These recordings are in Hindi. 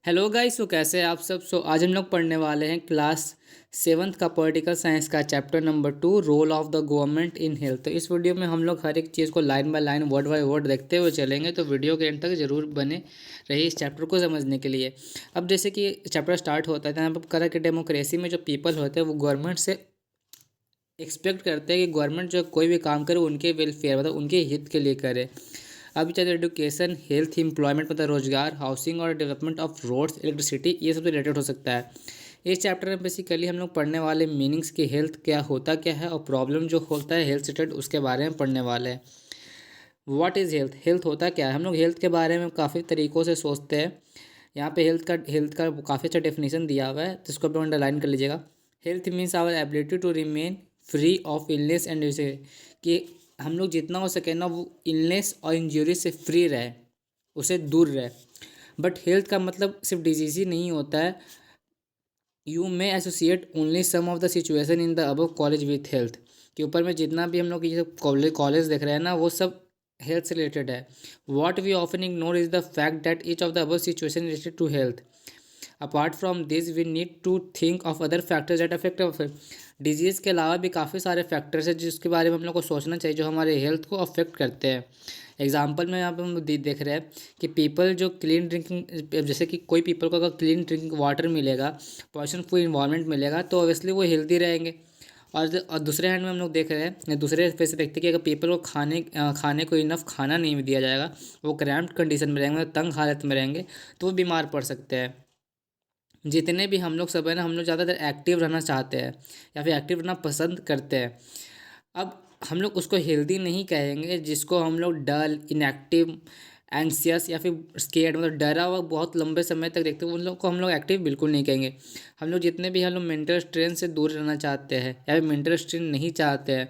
हेलो गाइस, तो कैसे हैं आप सब। आज हम लोग पढ़ने वाले हैं क्लास सेवन्थ का पॉलिटिकल साइंस का chapter number 2, role of the government in health. तो इस वीडियो में हम लोग हर एक चीज़ को line by line, word by word देखते हुए चलेंगे। तो वीडियो के एंड तक जरूर बने रहिए इस चैप्टर को समझने के लिए। अब जैसे कि चैप्टर स्टार्ट होता है तो यहाँ पर करा कि डेमोक्रेसी में जो पीपल होते हैं वो गवर्नमेंट से एक्सपेक्ट करते हैं कि गवर्नमेंट जो कोई भी काम करे उनके वेलफेयर मतलब उनके हित के लिए करे। अभी चाहे एजुकेशन, हेल्थ, एम्प्लॉयमेंट मतलब रोजगार, हाउसिंग और डेवलपमेंट ऑफ रोड्स, इलेक्ट्रिसिटी, ये सब रिलेटेड हो सकता है। इस चैप्टर में बेसिकली हम लोग पढ़ने वाले मीनिंग्स की हेल्थ क्या होता क्या है और प्रॉब्लम जो होता है हेल्थ रिलेटेड उसके बारे में पढ़ने वाले हैं। व्हाट इज़ हेल्थ, हेल्थ होता क्या है। हम लोग हेल्थ के बारे में काफ़ी तरीक़ों से सोचते हैं। यहाँ पे हेल्थ का काफ़ी अच्छा डेफिनेशन दिया हुआ है जिसको आप अंडरलाइन कर लीजिएगा। Health means our ability to remain free of illness and disease, कि हम लोग जितना हो सके ना वो इलनेस और इंजरी से फ्री रहे, उसे दूर रहे। बट हेल्थ का मतलब सिर्फ डिजीज़ ही नहीं होता है। You may associate only some of the situation in the above college with health, के ऊपर में जितना भी हम लोग ये सब कॉलेज देख रहे हैं ना वो सब हेल्थ से रिलेटेड है। What we often ignore is the fact that each of the above situation related to health. Apart from this we need to think of other factors that affect our disease के अलावा भी काफ़ी सारे फैक्टर्स हैं जिसके बारे में हम लोग को सोचना चाहिए जो हमारे हेल्थ को अफेक्ट करते हैं। एग्जाम्पल में यहाँ पे हम देख रहे हैं कि पीपल जो क्लीन ड्रिंकिंग, जैसे कि कोई पीपल को अगर क्लीन ड्रिंकिंग वाटर मिलेगा, पॉल्यूशन फ्री इन्वायरमेंट मिलेगा तो ऑब्वियसली वो हेल्दी रहेंगे। और दूसरे हैंड में हम लोग देख रहे हैं, दूसरे पे से देखते हैं कि अगर पीपल को खाने को इनफ खाना नहीं दिया जाएगा, वो क्रैम्प्ड कंडीशन में रहेंगे, तंग हालत में रहेंगे, तो वो बीमार पड़ सकते हैं। जितने भी हम लोग सब है ना, हम लोग ज़्यादातर एक्टिव रहना चाहते हैं या फिर एक्टिव रहना पसंद करते हैं। अब हम लोग उसको हेल्दी नहीं कहेंगे जिसको हम लोग डल, इनएक्टिव, एंग्सियस या फिर स्केर्ड मतलब डरा हुआ बहुत लंबे समय तक देखते हैं, उन लोग को हम लोग एक्टिव बिल्कुल नहीं कहेंगे। हम लोग जितने भी हम लोग मेंटल स्ट्रेन से दूर रहना चाहते हैं या फिर मेंटल स्ट्रेन नहीं चाहते हैं,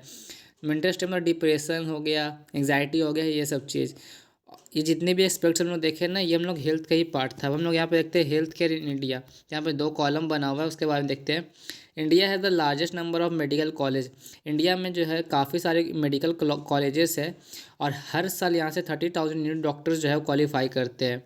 मेंटल स्ट्रेन मतलब डिप्रेशन हो गया, एंग्जाइटी हो गया, ये सब चीज़, ये जितने भी एस्पेक्ट्स हम लोग देखे ना ये हम लोग हेल्थ का ही पार्ट था। अब हम लोग यहाँ पे देखते हैं हेल्थ केयर इन इंडिया। यहाँ पे 2 कॉलम बना हुआ है, उसके बारे में देखते हैं। इंडिया है the largest number of medical college. India में जो है काफ़ी सारे मेडिकल कॉलेजेस है और हर साल यहाँ से 30,000 न्यू डॉक्टर्स जो है क्वालिफाई करते हैं।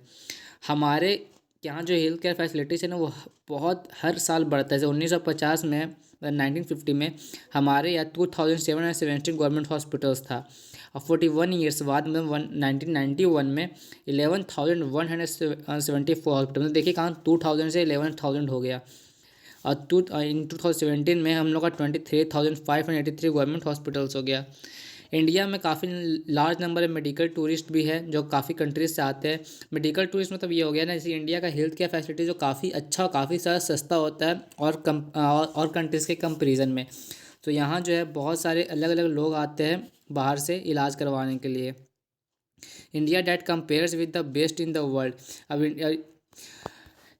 हमारे यहाँ जो हेल्थ केयर फैसिलिटीज़ है ना वो बहुत हर साल बढ़ता है। जैसे 1950 में, 1950 में हमारे यहाँ 2770 गवर्नमेंट हॉस्पिटल्स था और 41 ईयर्स बाद में 1991 में 11,174 हॉस्पिटल। देखिए कहाँ 2000 से 11,000 हो गया। और इन 2017 में हम लोग का 23,583 गवर्नमेंट हॉस्पिटल्स हो गया। इंडिया में काफ़ी large number of medical tourist भी है जो काफ़ी कंट्रीज से आते हैं। मेडिकल टूरिस्ट मतलब ये हो गया ना, जैसे इंडिया का हेल्थ केयर फैसिलिटी जो काफ़ी अच्छा और काफ़ी सारा सस्ता होता है और कंट्रीज़ के कंपेरिजन में। तो यहाँ जो है बहुत सारे अलग अलग लोग आते हैं बाहर से इलाज करवाने के लिए। India that compares with the best in the world. अब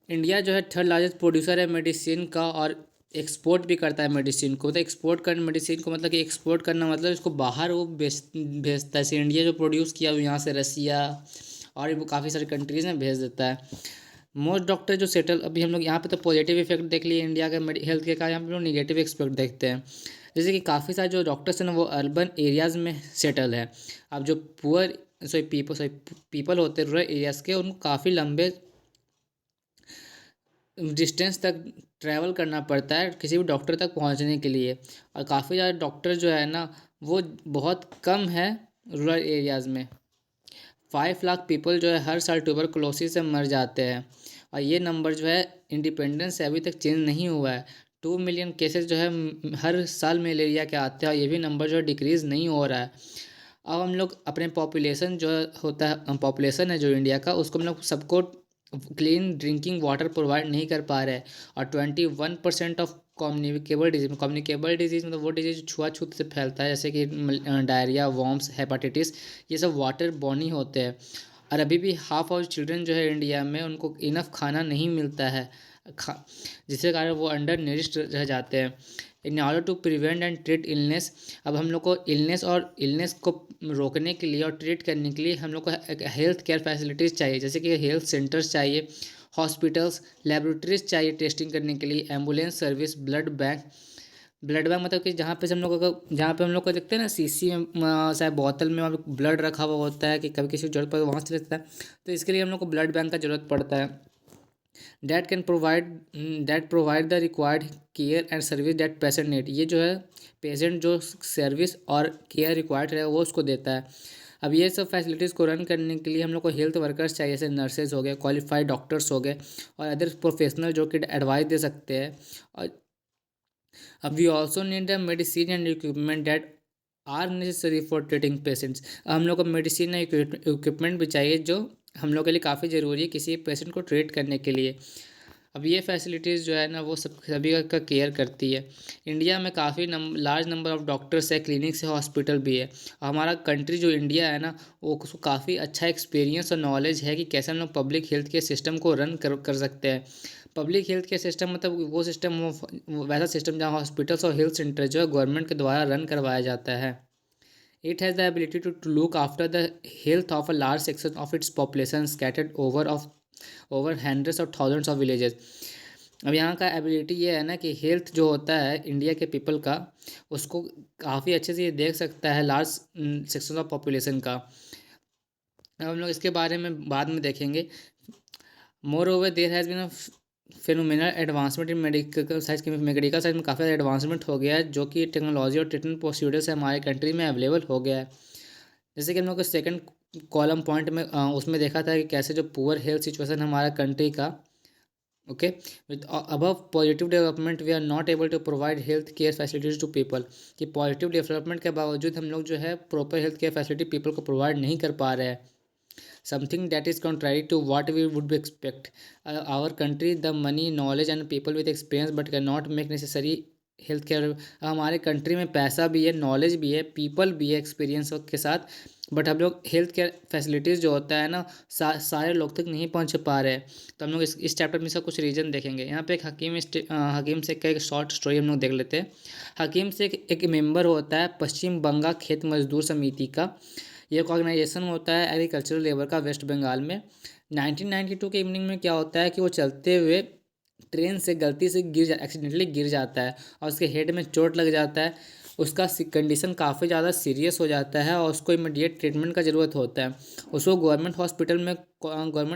इंडिया जो है थर्ड लार्जेस्ट प्रोड्यूसर है मेडिसिन का और एक्सपोर्ट भी करता है मेडिसिन को। तो एक्सपोर्ट करना मेडिसिन को मतलब कि एक्सपोर्ट करना मतलब इसको बाहर वो भेजता है। जैसे इंडिया जो प्रोड्यूस किया वो यहाँ से रसिया और वो काफ़ी सारी कंट्रीज़ में भेज देता है। मोस्ट डॉक्टर जो सेटल, अभी हम लोग यहाँ पे तो पॉजिटिव इफेक्ट देख लिए इंडिया के हेल्थ केयर का, यहाँ पे लोग निगेटिव इफेक्ट देखते हैं। जैसे कि काफ़ी सारे जो डॉक्टर्स हैं ना वो अर्बन एरियाज़ में सेटल है। अब जो पुअर पीपल होते हैं रूरल एरियाज़ के, उनको काफ़ी लंबे डिस्टेंस तक ट्रैवल करना पड़ता है किसी भी डॉक्टर तक पहुंचने के लिए। और काफ़ी ज़्यादा डॉक्टर जो है ना वो बहुत कम है रूरल एरियाज़ में। 5 लाख पीपल जो है हर साल ट्यूबरकुलोसिस से मर जाते हैं और ये नंबर जो है इंडिपेंडेंस से अभी तक चेंज नहीं हुआ है। 2 मिलियन केसेस जो है हर साल मलेरिया के आते हैं और ये भी नंबर जो है डिक्रीज़ नहीं हो रहा है। अब हम लोग अपने पॉपुलेशन जो होता है, पॉपुलेशन है जो इंडिया का, उसको हम लोग सबको क्लीन ड्रिंकिंग वाटर प्रोवाइड नहीं कर पा रहे हैं। और 21% ऑफ कम्युनिकेबल डिजीज़ मतलब वो डिजीज़ छुआछूत से फैलता है, जैसे कि डायरिया, वॉर्म्स, हेपाटाइटिस, ये सब वाटर बॉर्नी होते हैं। और अभी भी हाफ ऑफ चिल्ड्रन जो है इंडिया में उनको इनफ खाना नहीं मिलता है, खा जिसके कारण वो अंडर नरिश्ड रह जाते हैं। In order to prevent and treat illness, अब हम लोग को इलनेस को रोकने के लिए और ट्रीट करने के लिए हम लोग को हेल्थ केयर फैसिलिटीज़ चाहिए, जैसे कि हेल्थ सेंटर्स चाहिए, हॉस्पिटल्स, लेबोरेटरीज चाहिए टेस्टिंग करने के लिए, एम्बुलेंस सर्विस, ब्लड बैंक मतलब कि जहाँ पे हम लोग को देखते हैं ना शीशी में शायद बोतल में वहाँ पे ब्लड रखा हुआ होता है कि कभी किसी को जरूरत पड़े वहाँ से लेता है। तो इसके लिए हम लोग को ब्लड बैंक का ज़रूरत पड़ता है। That provide the required care and service that patient need. ये जो है पेशेंट जो सर्विस और केयर रिक्वायर्ड है वो उसको देता है। अब ये सब फैसिलिटीज़ को रन करने के लिए हम लोग को हेल्थ वर्कर्स चाहिए, जैसे नर्सेज हो गए, क्वालिफाइड डॉक्टर्स हो गए और अदर प्रोफेशनल जो कि एडवाइस दे सकते हैं। और अब we also need the medicine and equipment that are necessary for treating patients. हम लोग को मेडिसिन या इक्विपमेंट भी चाहिए जो हम लोग के लिए काफ़ी ज़रूरी है किसी पेशेंट को ट्रीट करने के लिए। अब ये फैसिलिटीज़ जो है ना वो सब सभी का केयर करती है। इंडिया में काफ़ी लार्ज नंबर ऑफ डॉक्टर्स है, क्लिनिक्स है, हॉस्पिटल भी है। हमारा कंट्री जो इंडिया है ना वो उसको काफ़ी अच्छा एक्सपीरियंस और नॉलेज है कि कैसे हम लोग पब्लिक हेल्थ केयर सिस्टम को रन कर सकते हैं। पब्लिक हेल्थ केयर सिस्टम मतलब वो सिस्टम, वो वैसा सिस्टम जहाँ हॉस्पिटल्स और हेल्थ सेंटर जो है गवर्नमेंट के द्वारा रन करवाया जाता है। It has the ability to look after the health of a large section of its population scattered over hundreds of thousands of villages। अब यहाँ का एबिलिटी ये है ना कि हेल्थ जो होता है इंडिया के पीपल का उसको काफ़ी अच्छे से ये देख सकता है लार्ज सेक्शन ऑफ पॉपुलेशन का। अब हम लोग इसके बारे में बाद में देखेंगे। Moreover there has been a phenomenal advancement in medical science में काफ़ी ज़्यादा एडवांसमेंट हो गया है जो कि टेक्नोलॉजी और ट्रीटमेंट प्रोसीजर से हमारे कंट्री में अवेलेबल हो गया है। जैसे कि हम लोग को सेकंड कॉलम पॉइंट में उसमें देखा था कि कैसे जो पुअर हेल्थ सिचुएशन हमारा कंट्री का, okay, with above positive development we are not able to provide health care facilities to people. कि पॉजिटिव डेवलपमेंट के बावजूद हम लोग जो है proper health care facility people को प्रोवाइड नहीं कर पा रहे हैं। Something that is contrary to what we would be expect। our country the money knowledge and people with experience but cannot make necessary health care. हमारे कंट्री में पैसा भी है, नॉलेज भी है, पीपल भी है एक्सपीरियंस के साथ, बट हम लोग हेल्थ केयर फैसिलिटीज़ जो होता है ना सारे लोग तक नहीं पहुंच पा रहे हैं। तो हम लोग इस चैप्टर में इसका कुछ रीज़न देखेंगे। यहाँ पे एक हकीम से का एक शॉर्ट स्टोरी हम लोग देख लेते हैं। हकीम से एक मेंबर होता है पश्चिम बंगाल खेत मजदूर समिति का। ये एक ऑर्गेनाइजेशन होता है एग्रीकल्चरल लेबर का वेस्ट बंगाल में। 1992 के इवनिंग में क्या होता है कि वो चलते हुए ट्रेन से गलती से एक्सीडेंटली गिर जाता है और उसके हेड में चोट लग जाता है। उसका कंडीशन काफ़ी ज़्यादा सीरियस हो जाता है और उसको इमीडिएट ट्रीटमेंट का ज़रूरत होता है। उसको गवर्नमेंट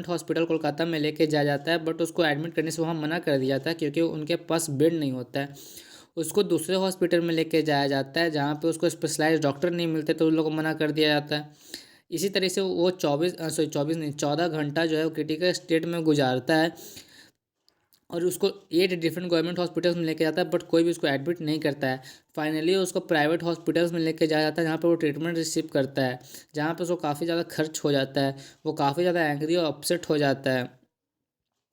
हॉस्पिटल कोलकाता में लेके जाया जाता है, बट उसको एडमिट करने से वहाँ मना कर दिया जाता है क्योंकि उनके पास बेड नहीं होता है। उसको दूसरे हॉस्पिटल में लेके जाया जाता है जहाँ पे उसको स्पेशलाइज्ड डॉक्टर नहीं मिलते, तो उन लोगों को मना कर दिया जाता है। इसी तरह से वो 24 नहीं 14 घंटा जो है वो क्रिटिकल स्टेट में गुजारता है और उसको 8 डिफरेंट गवर्नमेंट हॉस्पिटल्स में लेके जाता है, बट कोई भी उसको एडमिट नहीं करता है। फाइनली उसको प्राइवेट हॉस्पिटल्स में लेके जाया जाता है जहाँ पर वो ट्रीटमेंट रिसीव करता है, जहाँ पर उसको काफ़ी ज़्यादा खर्च हो जाता है। वो काफ़ी ज़्यादा एंग्री और अपसेट हो जाता है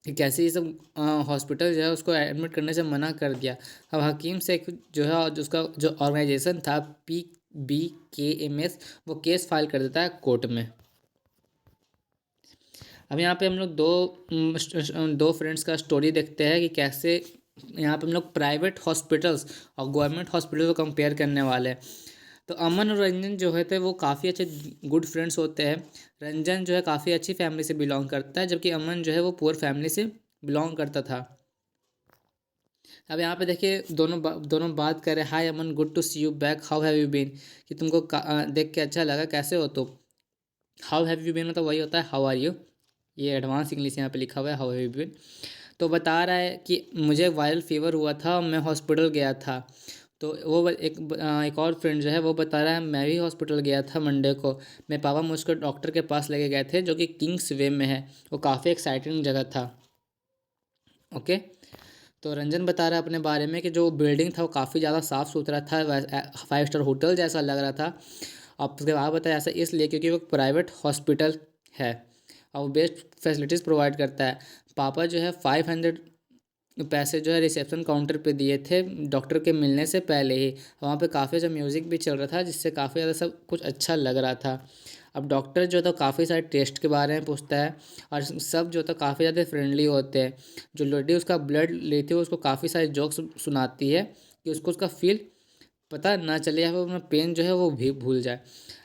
कि कैसे ये सब हॉस्पिटल जो है उसको एडमिट करने से मना कर दिया। अब हकीम से जो है उसका जो ऑर्गेनाइजेशन था PBKMS वो केस फाइल कर देता है कोर्ट में। अब यहाँ पे हम लोग दो फ्रेंड्स का स्टोरी देखते हैं कि कैसे यहाँ पे हम लोग प्राइवेट हॉस्पिटल्स और गवर्नमेंट हॉस्पिटल को कंपेयर करने वाले हैं। तो अमन और रंजन जो है थे वो काफ़ी अच्छे गुड फ्रेंड्स होते हैं। रंजन जो है काफ़ी अच्छी फैमिली से बिलोंग करता है जबकि अमन जो है वो पुअर फैमिली से बिलोंग करता था। अब यहाँ पे देखिए दोनों बात कर रहे हैं। Hi Aman, good to see you back, how have you been. कि तुमको देख के अच्छा लगा, कैसे हो तुम। हाउ हैव यू बीन मतलब वही होता है हाउ आर यू। ये एडवांस इंग्लिश यहाँ पे लिखा हुआ है हाउ हैव यू बीन। तो बता रहा है कि मुझे वायरल फीवर हुआ था और मैं हॉस्पिटल गया था। तो वो एक और फ्रेंड जो है वो बता रहा है मैं भी हॉस्पिटल गया था मंडे को। मेरे पापा मुझको डॉक्टर के पास लेके गए थे जो कि किंग्स वे में है। वो काफ़ी एक्साइटिंग जगह था। ओके। तो रंजन बता रहा है अपने बारे में कि जो बिल्डिंग था वो काफ़ी ज़्यादा साफ़ सुथरा था, 5 स्टार होटल जैसा लग रहा था। अब उसके बाद बताया ऐसा इसलिए क्योंकि वो प्राइवेट हॉस्पिटल है और वो बेस्ट फैसिलिटीज़ प्रोवाइड करता है। पापा जो है 500 पैसे जो है रिसेप्शन काउंटर पे दिए थे डॉक्टर के मिलने से पहले ही। वहाँ पे काफ़ी अच्छा म्यूज़िक भी चल रहा था जिससे काफ़ी ज़्यादा सब कुछ अच्छा लग रहा था। अब डॉक्टर जो था काफ़ी सारे टेस्ट के बारे में पूछता है और सब जो था काफ़ी ज़्यादा फ्रेंडली होते हैं। जो लेडी उसका ब्लड लेती है उसको काफ़ी सारे जोक्स सुनाती है कि उसको उसका फील पता ना चले या फिर अपना पेन जो है वो भी भूल जाए।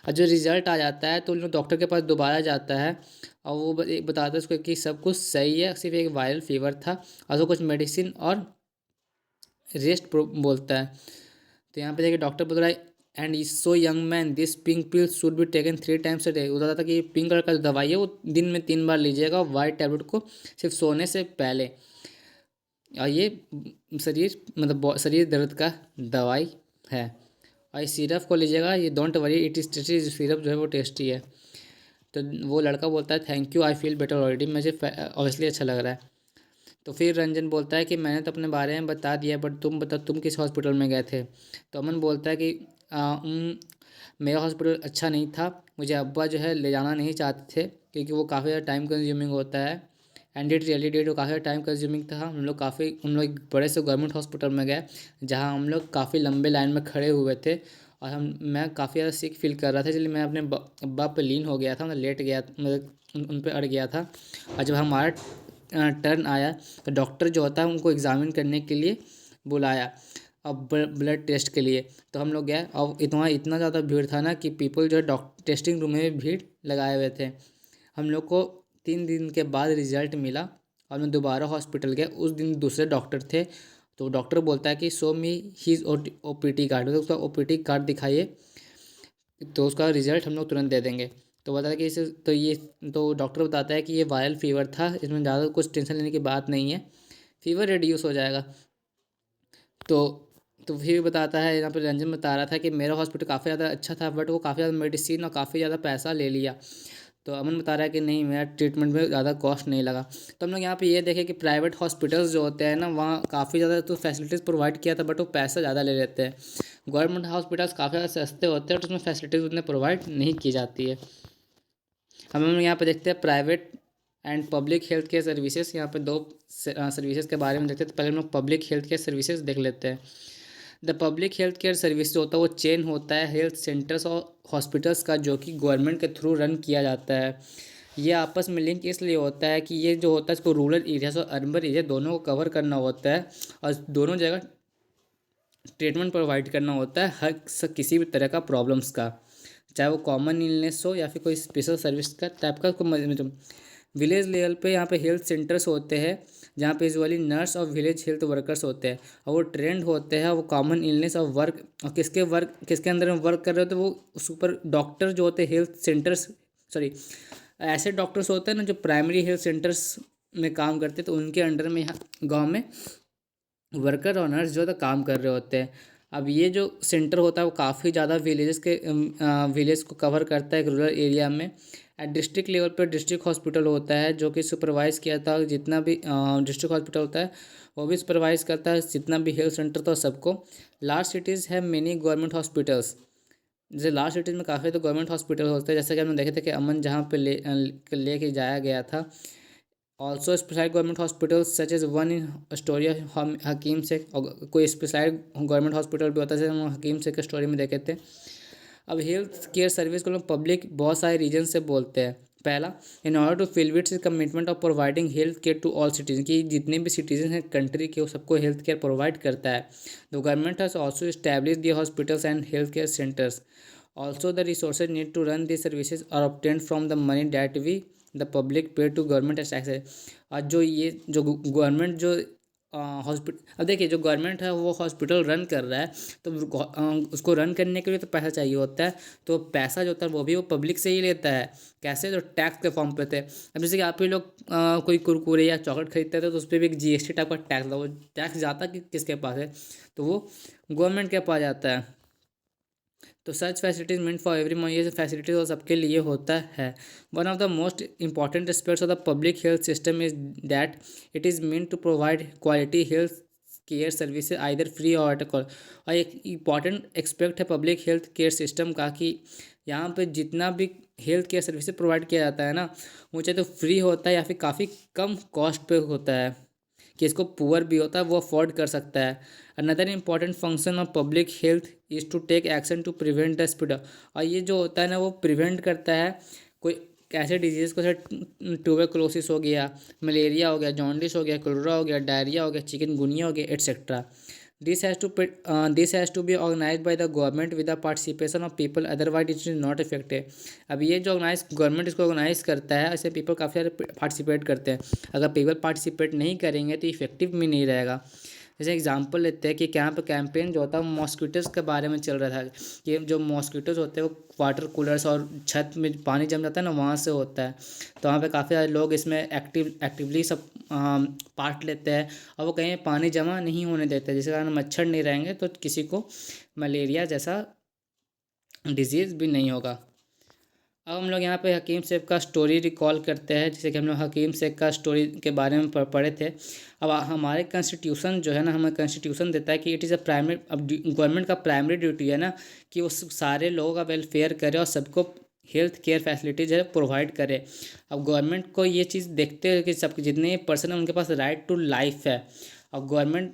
और जो रिज़ल्ट आ जाता है तो उन लोग डॉक्टर के पास दोबारा जाता है और वो बताता है उसको कि सब कुछ सही है, सिर्फ एक वायरल फीवर था और उसको कुछ मेडिसिन और रेस्ट बोलता है। तो यहाँ पे देखिए डॉक्टर बोल रहा है and so young man this pink pill should be taken 3 times a day। वो बताता था कि पिंक कलर का जो दवाई है वो दिन में 3 बार लीजिएगा, वाइट टैबलेट को सिर्फ सोने से पहले। और ये शरीर मतलब शरीर दर्द का दवाई है। और इस सिरप को लीजिएगा, ये don't worry it is tasty, syrup जो है वो टेस्टी है। तो वो लड़का बोलता है thank you I feel better already, मुझे ऑब्वियसली अच्छा लग रहा है। तो फिर रंजन बोलता है कि मैंने तो अपने बारे में बता दिया, बट तुम बताओ तुम किस हॉस्पिटल में गए थे। तो अमन बोलता है कि मेरा हॉस्पिटल अच्छा नहीं था, मुझे अब्बा जो है ले जाना नहीं चाहते थे क्योंकि वो काफ़ी ज़्यादा टाइम कंज्यूमिंग होता है। एंड इट रियली डिड, वो काफ़ी ज़्यादा टाइम कंज्यूमिंग था। हम लोग एक बड़े से गवर्नमेंट हॉस्पिटल में गए जहाँ हम लोग काफ़ी लंबे लाइन में खड़े हुए थे। और मैं काफ़ी ज़्यादा सिक फील कर रहा था, इसलिए मैं अपने अब्बा पे लीन हो गया था, मैं लेट गया, मतलब उन पे अड़ गया था। और जब हमारा टर्न आया तो डॉक्टर जो होता है उनको एग्ज़ामिन करने के लिए बुलाया, अब ब्लड टेस्ट के लिए। तो हम लोग गए और इतना इतना ज़्यादा भीड़ था ना कि पीपल जो है टेस्टिंग रूम में भी भीड़ लगाए हुए थे। हम लोग को 3 दिन के बाद रिजल्ट मिला और मैं दोबारा हॉस्पिटल गया। उस दिन दूसरे डॉक्टर थे, तो डॉक्टर बोलता है कि show me his OPT card, मतलब उसका OPT कार्ड दिखाइए, तो उसका रिजल्ट हम लोग तुरंत दे देंगे। तो बताया कि इसे तो डॉक्टर बताता है कि ये वायरल फीवर था, इसमें ज़्यादा कुछ टेंशन लेने की बात नहीं है, फीवर रिड्यूस हो जाएगा। तो तो फिर बताता है, यहाँ पर रंजन बता रहा था कि मेरा हॉस्पिटल काफ़ी ज़्यादा अच्छा था, बट वो काफ़ी ज़्यादा मेडिसिन और काफ़ी ज़्यादा पैसा ले लिया। तो अमन बता रहा है कि नहीं, मेरा ट्रीटमेंट में ज़्यादा कॉस्ट नहीं लगा। तो हम लोग यहाँ पे ये देखें कि प्राइवेट हॉस्पिटल्स जो होते हैं ना, वहाँ काफ़ी ज़्यादा तो फैसिलिटीज़ प्रोवाइड किया था, बट वो पैसा ज़्यादा ले लेते हैं। गवर्नमेंट हॉस्पिटल्स काफ़ी ज़्यादा सस्ते होते हैं और उसमें फैसिलिटीज़ उतने प्रोवाइड नहीं की जाती है। हम यहाँ पे देखते हैं private and public health care services. यहाँ पे दो सर्विसेज के बारे में देखते हैं। तो पहले हम लोग पब्लिक हेल्थ केयर सर्विसेज देख लेते हैं। The public health care service जो होता है वो चेन होता है हेल्थ सेंटर्स और हॉस्पिटल्स का, जो कि गवर्नमेंट के थ्रू रन किया जाता है। ये आपस में लिंक इसलिए होता है कि ये जो होता है इसको रूरल एरियाज और अर्बन एरिया दोनों को कवर करना होता है और दोनों जगह ट्रीटमेंट प्रोवाइड करना होता है हर किसी भी तरह का प्रॉब्लम्स का, चाहे वो कॉमन इलनेस हो या फिर कोई स्पेशल सर्विस का टाइप का। विलेज लेवल पे यहाँ पे हेल्थ सेंटर्स होते हैं जहाँ पे यूजुअली नर्स और विलेज हेल्थ वर्कर्स होते हैं और वो ट्रेंड होते हैं, वो कॉमन इलनेस और वर्क किसके अंदर में वर्क कर रहे होते हैं, वो सुपर डॉक्टर जो होते हैं हेल्थ सेंटर्स, सॉरी ऐसे डॉक्टर्स होते हैं ना जो प्राइमरी हेल्थ सेंटर्स में काम करते हैं, तो उनके अंडर में यहाँ गाँव में वर्कर और नर्स जो है तो काम कर रहे होते हैं। अब ये जो सेंटर होता है वो काफ़ी ज़्यादा विलेज को कवर करता है एक रूरल एरिया में। एट डिस्ट्रिक्ट लेवल पर डिस्ट्रिक्ट हॉस्पिटल होता है जो कि सुपरवाइज़ किया था, जितना भी डिस्ट्रिक्ट हॉस्पिटल होता है वो भी सुपरवाइज़ करता है जितना भी हेल्थ सेंटर था सबको। लार्ज सिटीज़ है मेनी गवर्नमेंट हॉस्पिटल्स, जैसे लार्ज सिटीज़ में काफ़ी तो गवर्नमेंट हॉस्पिटल होते हैं, जैसे कि हमने देखे थे कि अमन जहाँ पे ले के जाया गया था। Also specialise government hospital such as one in story हम हकीम से, कोई स्पेशलाइज गवर्नमेंट हॉस्पिटल भी होता है, जैसे हम हकीम से के स्टोरी में देखे थे। अब हेल्थ केयर सर्विस को लोग पब्लिक बहुत सारे रीजन से बोलते हैं। पहला, in order to fill its commitment of providing health care to all citizen, की जितने भी सिटीजन हैं कंट्री के वो सबको हेल्थ केयर प्रोवाइड करता है। The government has also establish the hospitals and health care centres, also the resources need to run the services are obtained from the money that we the public pay to government as tax. और जो ये जो गवर्नमेंट जो हॉस्पिटल, अब देखिए जो गवर्नमेंट है वो हॉस्पिटल रन कर रहा है, तो उसको रन करने के लिए तो पैसा चाहिए होता है, तो पैसा जो होता है वो भी वो पब्लिक से ही लेता है। कैसे, जो टैक्स के फॉर्म पे थे। अब जैसे कि आप ही लोग कोई कुरकुरे या चॉकलेट खरीदते थे तो उस पर भी एक GST टाइप का टैक्स लगा, वो टैक्स जाता किसके पास है, तो वो गवर्नमेंट के पास जाता है। तो such facilities mean for every one, ये फैसिलिटीज और सबके लिए होता है। One of the most important aspects of the public health system is that it is mean to provide quality health care services either free और एट कॉस्ट। और एक इम्पॉर्टेंट एक्सपेक्ट है पब्लिक हेल्थ केयर सिस्टम का कि यहाँ पे जितना भी हेल्थ केयर सर्विसेज प्रोवाइड किया जाता है ना, वो चाहे तो फ्री होता है या फिर काफ़ी कम कॉस्ट पे होता है, कि इसको पुअर भी होता है वो अफोर्ड कर सकता है। Another important function of public health is to take action to prevent the spread. और ये जो होता है ना वो प्रिवेंट करता है कोई ऐसे डिजीज़ को, जैसे ट्यूबरकुलोसिस हो गया, मलेरिया हो गया, जॉन्डिस हो गया, कोलेरा हो गया, डायरिया हो गया, चिकनगुनिया हो गया, etcetera. This has to be organise by the government with the participation of people, otherwise it is not effective. अब ये जो गवर्नमेंट इसको ऑर्गेनाइज करता है, ऐसे पीपल काफ़ी सारे पार्टिसिपेट करते हैं। अगर पीपल पार्टिसिपेट नहीं करेंगे तो इफेक्टिव भी नहीं रहेगा। जैसे एग्जांपल लेते हैं कि कैंप कैंपेन जो होता है मॉस्किटोज़ के बारे में चल रहा था कि जो मॉस्किटोज़ होते हैं वो वाटर कूलर्स और छत में पानी जम जाता है ना, वहाँ से होता है। तो वहाँ पे काफ़ी सारे लोग इसमें एक्टिवली सब पार्ट लेते हैं और वो कहीं पानी जमा नहीं होने देते, जिसके कारण मच्छर नहीं रहेंगे तो किसी को मलेरिया जैसा डिजीज़ भी नहीं होगा। अब हम लोग यहाँ पे हकीम सेब का स्टोरी रिकॉल करते हैं, जैसे कि हम लोग हकीम सेब का स्टोरी के बारे में पढ़े थे। अब हमारे कॉन्स्टिट्यूशन जो है ना, हमें कॉन्स्टिट्यूशन देता है कि इट इज़ अ प्राइमरी, अब गवर्नमेंट का प्राइमरी ड्यूटी है ना कि वो सारे लोगों का वेलफेयर करे और सबको हेल्थ केयर फैसिलिटीज है प्रोवाइड करे। अब गवर्नमेंट को ये चीज़ देखते हुए कि सब जितने पर्सन है उनके पास राइट टू लाइफ है। अब गवर्नमेंट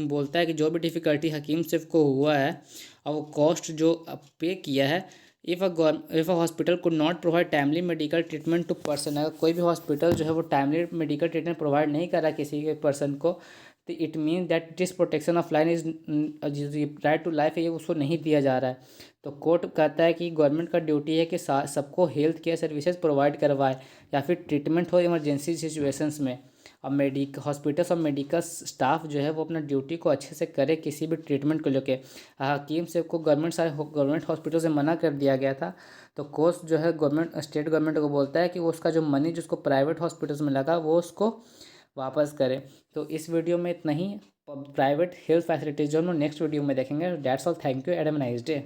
बोलता है कि जो भी डिफ़िकल्टी हकीम सेब को हुआ है और वो कॉस्ट जो पे किया है, if a hospital could not provide timely medical treatment to person, अगर कोई भी हॉस्पिटल जो है वो टाइमली मेडिकल ट्रीटमेंट प्रोवाइड नहीं कर रहा किसी के पर्सन को, तो it mean that this protection of line is right to life है, ये उसको नहीं दिया जा रहा है। तो कोर्ट कहता है कि गवर्नमेंट का ड्यूटी है कि सबको हेल्थ केयर सर्विसेज प्रोवाइड करवाए या फिर ट्रीटमेंट हो इमरजेंसी सिचुएशंस में। अब हॉस्पिटल्स और मेडिकल स्टाफ जो है वो अपना ड्यूटी को अच्छे से करे किसी भी ट्रीटमेंट को लेके। हकीम सेब को गवर्नमेंट हॉस्पिटल से मना कर दिया गया था। तो कोर्ट जो है गवर्नमेंट स्टेट गवर्नमेंट को बोलता है कि वो उसका जो मनी जिसको प्राइवेट हॉस्पिटल्स में लगा वो उसको वापस करे। तो इस वीडियो में इतना ही। प्राइवेट हेल्थ फैसिलिटीज जो हम लोग नेक्स्ट वीडियो में देखेंगे। That's all, thank you and have a nice day.